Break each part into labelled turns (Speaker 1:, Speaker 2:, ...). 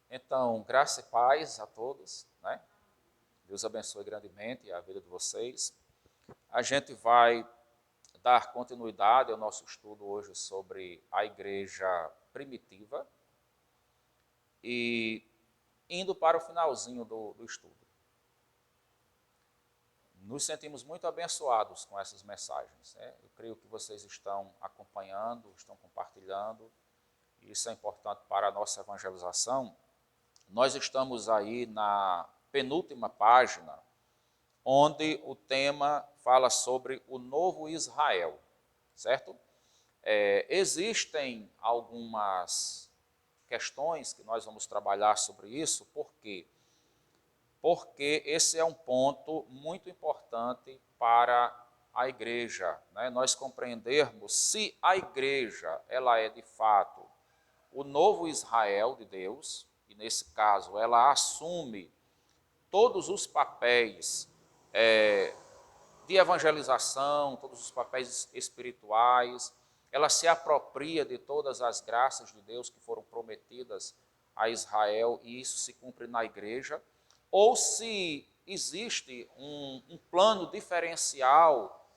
Speaker 1: Então, graça e paz a todos, né? Deus abençoe grandemente a vida de vocês. A gente vai dar continuidade ao nosso estudo hoje sobre a igreja primitiva e indo para o finalzinho do estudo. Nos sentimos muito abençoados com essas mensagens, né? Eu creio que vocês estão acompanhando, estão compartilhando, e isso é importante para a nossa evangelização. Nós estamos aí na penúltima página, onde o tema fala sobre o novo Israel, certo? Existem algumas questões que nós vamos trabalhar sobre isso, por quê? Porque esse é um ponto muito importante para a igreja, né? Nós compreendermos se a igreja ela é de fato o novo Israel de Deus, e nesse caso ela assume todos os papéis de evangelização, todos os papéis espirituais, ela se apropria de todas as graças de Deus que foram prometidas a Israel, e isso se cumpre na igreja, ou se existe um plano diferencial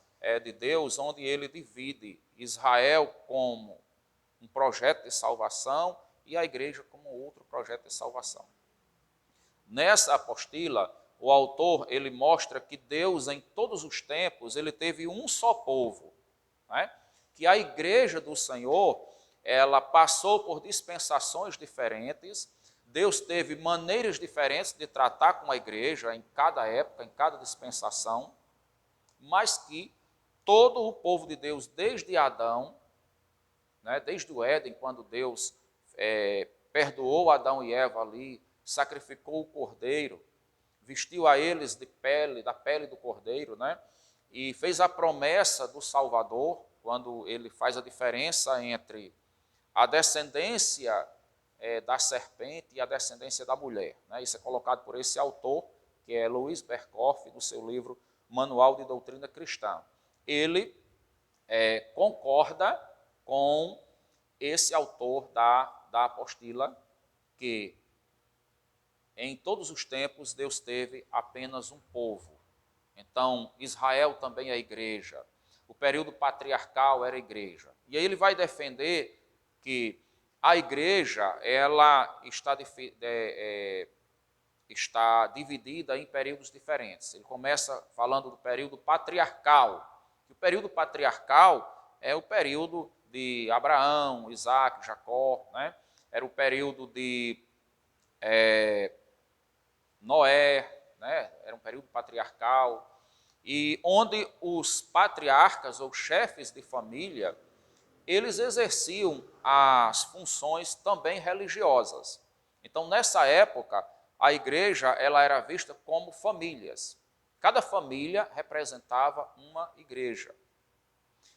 Speaker 1: de Deus, onde ele divide Israel como um projeto de salvação e a igreja como outro projeto de salvação. Nessa apostila, o autor ele mostra que Deus, em todos os tempos, ele teve um só povo, né? Que a igreja do Senhor, ela passou por dispensações diferentes, Deus teve maneiras diferentes de tratar com a igreja em cada época, em cada dispensação, mas que todo o povo de Deus, desde Adão, né, desde o Éden, quando Deus perdoou Adão e Eva ali, sacrificou o cordeiro, vestiu a eles da pele do cordeiro, né, e fez a promessa do Salvador, quando ele faz a diferença entre a descendência da serpente e a descendência da mulher. Né? Isso é colocado por esse autor, que é Louis Berkhoff, no seu livro Manual de Doutrina Cristã. Ele concorda com esse autor da apostila, que em todos os tempos Deus teve apenas um povo. Então, Israel também é igreja. O período patriarcal era igreja. E aí ele vai defender que a igreja ela está dividida em períodos diferentes. Ele começa falando do período patriarcal. O período patriarcal é o período de Abraão, Isaac, Jacó, né? Era o período de Noé, né? Era um período patriarcal, e onde os patriarcas ou chefes de família, eles exerciam as funções também religiosas. Então, nessa época, a igreja ela era vista como famílias. Cada família representava uma igreja.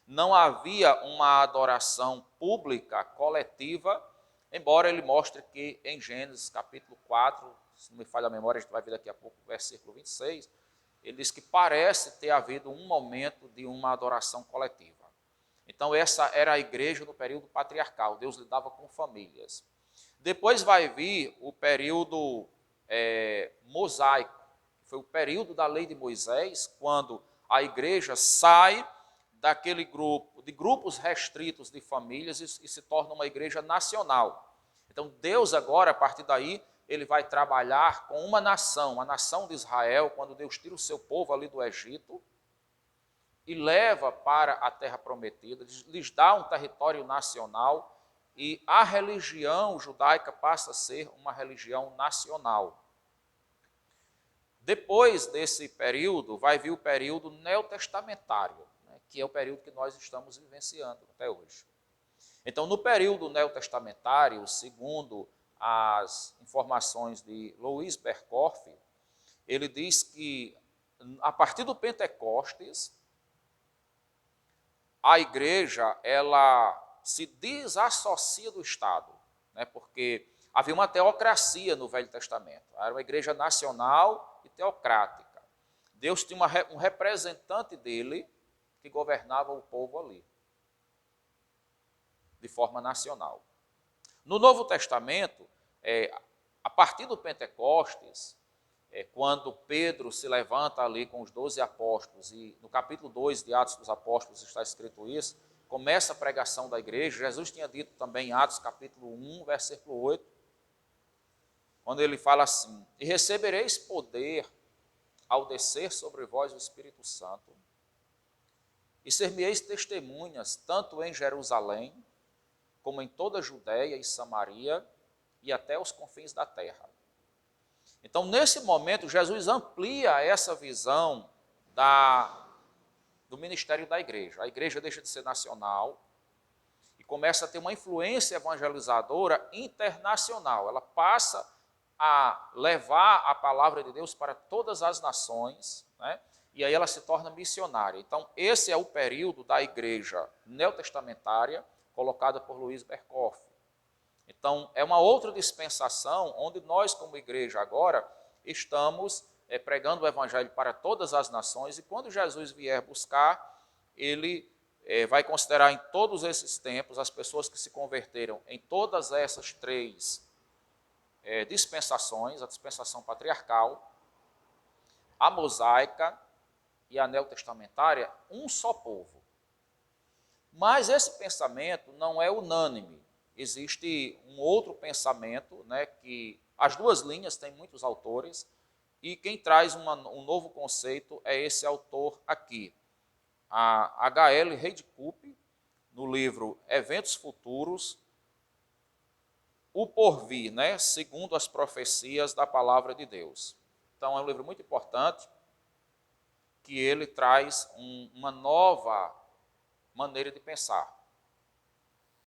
Speaker 1: Não havia uma adoração pública, coletiva, embora ele mostre que em Gênesis capítulo 4, se não me falha a memória, a gente vai ver daqui a pouco o versículo 26, ele diz que parece ter havido um momento de uma adoração coletiva. Então essa era a igreja no período patriarcal, Deus lidava com famílias. Depois vai vir o período mosaico, que foi o período da lei de Moisés, quando a igreja sai daquele grupo, de grupos restritos de famílias e se torna uma igreja nacional. Então Deus agora, a partir daí, ele vai trabalhar com uma nação, a nação de Israel, quando Deus tira o seu povo ali do Egito e leva para a terra prometida, lhes dá um território nacional e a religião judaica passa a ser uma religião nacional. Depois desse período, vai vir o período neotestamentário, né, que é o período que nós estamos vivenciando até hoje. Então, no período neotestamentário, segundo as informações de Louis Berkhoff, ele diz que a partir do Pentecostes, a igreja ela se desassocia do Estado, né, porque havia uma teocracia no Velho Testamento. Era uma igreja nacional e teocrática. Deus tinha um representante dele que governava o povo ali, de forma nacional. No Novo Testamento, A partir do Pentecostes, quando Pedro se levanta ali com os 12 apóstolos, e no capítulo 2 de Atos dos Apóstolos está escrito isso, começa a pregação da igreja. Jesus tinha dito também em Atos capítulo 1, versículo 8, quando ele fala assim: e recebereis poder ao descer sobre vós o Espírito Santo, e ser-me-eis testemunhas, tanto em Jerusalém, como em toda a Judéia e Samaria, e até os confins da terra. Então, nesse momento, Jesus amplia essa visão do ministério da igreja. A igreja deixa de ser nacional e começa a ter uma influência evangelizadora internacional. Ela passa a levar a palavra de Deus para todas as nações, né? E aí ela se torna missionária. Então, esse é o período da igreja neotestamentária, colocada por Luiz Berkhoff. Então, é uma outra dispensação onde nós, como igreja agora, estamos pregando o evangelho para todas as nações, e quando Jesus vier buscar, ele vai considerar em todos esses tempos as pessoas que se converteram em todas essas três dispensações: a dispensação patriarcal, a mosaica e a neotestamentária, um só povo. Mas esse pensamento não é unânime. Existe um outro pensamento, né, que as duas linhas têm muitos autores, e quem traz um novo conceito é esse autor aqui, a H.L. Redkup, no livro Eventos Futuros, o porvir, né, segundo as profecias da palavra de Deus. Então é um livro muito importante, que ele traz uma nova maneira de pensar.